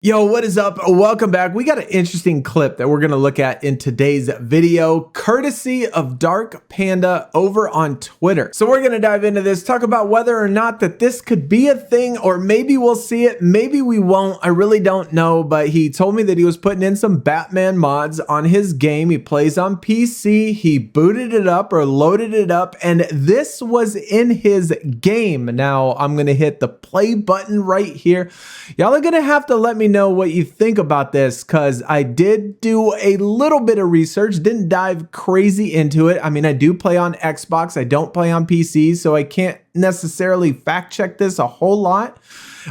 Yo, what is up? Welcome back. We got an interesting clip that we're going to look at in today's video, courtesy of Dark Panda over on Twitter. So we're going to dive into this, talk about whether or not that this could be a thing, or maybe we'll see it, maybe we won't. I really don't know, but he told me that he was putting in some Batman mods on his game. He plays on PC. He booted it up or loaded it up, and this was in his game. Now I'm going to hit the play button right here. Y'all are going to have to let me know what you think about this, because I did do a little bit of research, didn't dive crazy into it. I mean, I do play on Xbox, I don't play on PC, so I can't necessarily fact check this a whole lot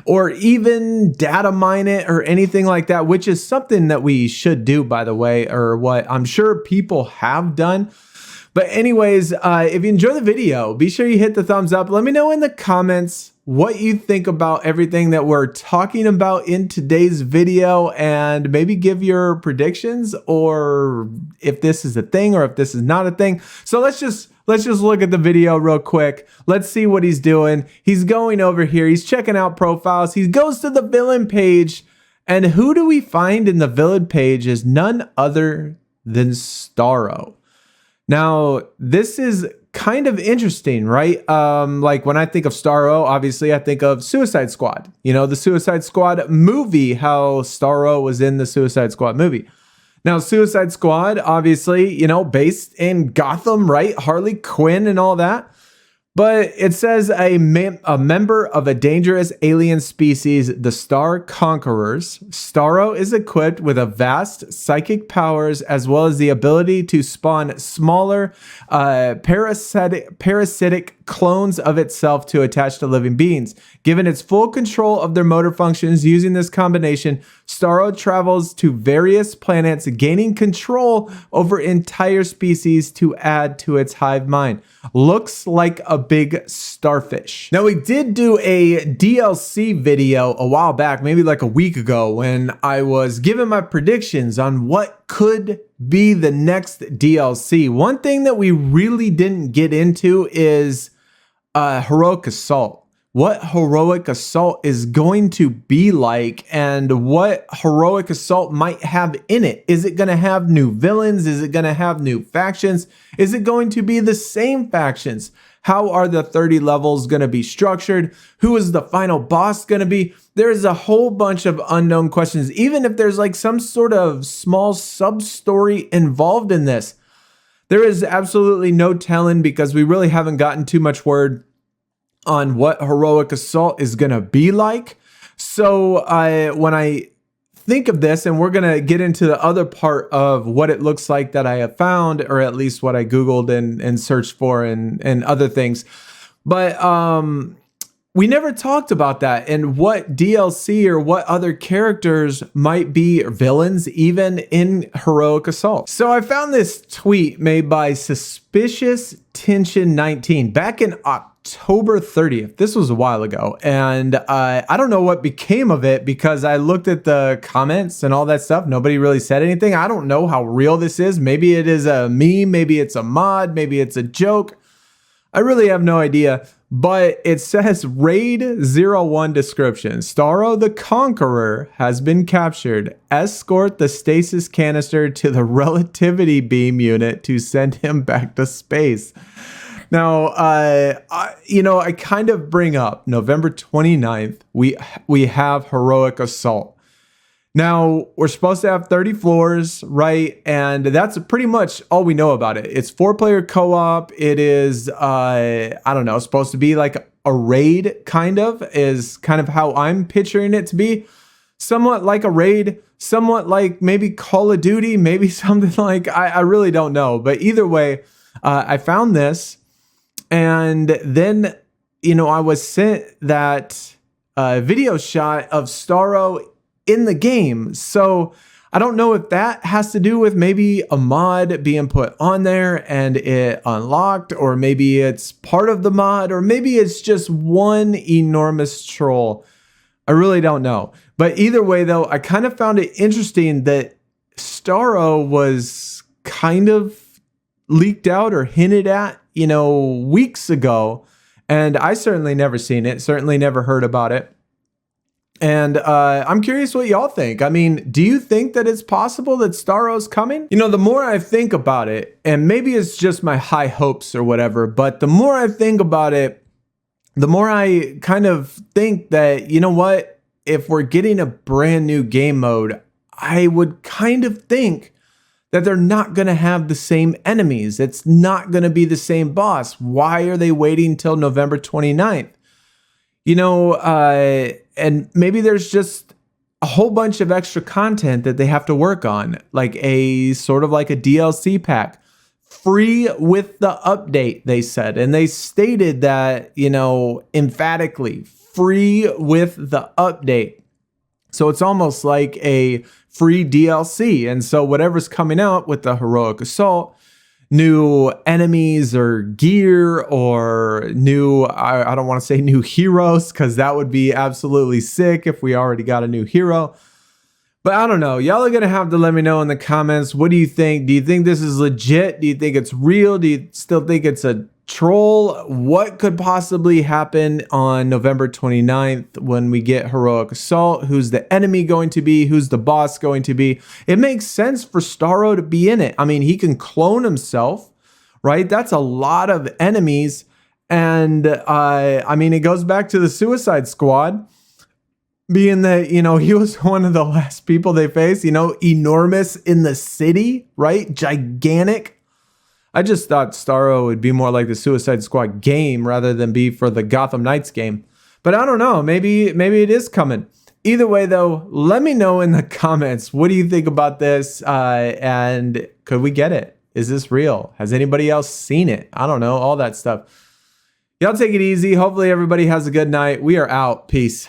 or even data mine it or anything like that, which is something that we should do, by the way, or what I'm sure people have done. But anyways, if you enjoy the video, be sure you hit the thumbs up. Let me know in the comments what you think about everything that we're talking about in today's video, and maybe give your predictions, or if this is a thing or if this is not a thing. So let's just look at the video real quick. Let's see what he's doing. He's going over here. He's checking out profiles. He goes to the villain page, and who do we find in the villain page is none other than Starro. Now, this is kind of interesting, right? Like when I think of Starro, obviously I think of Suicide Squad. You know, the Suicide Squad movie, how Starro was in the Suicide Squad movie. Now, Suicide Squad, obviously, you know, based in Gotham, right? Harley Quinn and all that. But it says a member of a dangerous alien species, the Star Conquerors. Starro is equipped with a vast psychic powers, as well as the ability to spawn smaller parasitic clones of itself to attach to living beings. Given its full control of their motor functions using this combination, Starro travels to various planets, gaining control over entire species to add to its hive mind. Looks like a big starfish. Now, we did do a DLC video a while back, maybe like a week ago, when I was giving my predictions on what could be the next DLC. One thing that we really didn't get into is Heroic Assault. What Heroic Assault is going to be like, and what Heroic Assault might have in it. Is it going to have new villains? Is it going to have new factions? Is it going to be the same factions? How are the 30 levels going to be structured? Who is the final boss going to be? There's a whole bunch of unknown questions, even if there's like some sort of small sub-story involved in this. There is absolutely no telling, because we really haven't gotten too much word on what Heroic Assault is going to be like. So when I think of this, and we're going to get into the other part of what it looks like that I have found, or at least what I Googled and searched for and other things. But we never talked about that, and what DLC or what other characters might be villains even in Heroic Assault. So I found this tweet made by Suspicious Tension 19 back in October 30th. This was a while ago, and I don't know what became of it, because I looked at the comments and all that stuff. Nobody really said anything. I don't know how real this is. Maybe it is a meme, maybe it's a mod, maybe it's a joke. I really have no idea. But it says Raid 01 description. Starro the Conqueror has been captured. Escort the stasis canister to the relativity beam unit to send him back to space. Now, I kind of bring up November 29th, we have Heroic Assault. Now, we're supposed to have 30 floors, right? And that's pretty much all we know about it. It's 4-player co-op. It is, I don't know, supposed to be like a raid, kind of how I'm picturing it to be. Somewhat like a raid, somewhat like maybe Call of Duty, maybe something like, I really don't know. But either way, I found this. And then, I was sent that video shot of Starro in the game. So I don't know if that has to do with maybe a mod being put on there and it unlocked, or maybe it's part of the mod, or maybe it's just one enormous troll. I really don't know. But either way, though, I kind of found it interesting that Starro was kind of leaked out or hinted at, weeks ago. And I certainly never seen it, certainly never heard about it. And I'm curious what y'all think. I mean, do you think that it's possible that Staro's coming? You know, the more I think about it, and maybe it's just my high hopes or whatever, but the more I think about it, the more I kind of think that, you know what, if we're getting a brand new game mode, I would kind of think that they're not going to have the same enemies. It's not going to be the same boss. Why are they waiting till November 29th? You know, and maybe there's just a whole bunch of extra content that they have to work on, like a sort of like a DLC pack, free with the update, they said. And they stated that, you know, emphatically, free with the update. So it's almost like a free DLC. And so whatever's coming out with the Heroic Assault, new enemies or gear or new, I don't want to say new heroes, because that would be absolutely sick if we already got a new hero. But I don't know. Y'all are going to have to let me know in the comments. What do you think? Do you think this is legit? Do you think it's real? Do you still think it's a troll? What could possibly happen on November 29th when we get Heroic Assault? Who's the enemy going to be? Who's the boss going to be? It makes sense for Starro to be in it. I mean, he can clone himself, right? That's a lot of enemies. And I mean, it goes back to the Suicide Squad, being that, you know, he was one of the last people they faced, you know, enormous in the city, right? Gigantic. I just thought Starro would be more like the Suicide Squad game rather than be for the Gotham Knights game. But I don't know. Maybe it is coming. Either way, though, let me know in the comments. What do you think about this? And could we get it? Is this real? Has anybody else seen it? I don't know. All that stuff. Y'all take it easy. Hopefully everybody has a good night. We are out. Peace.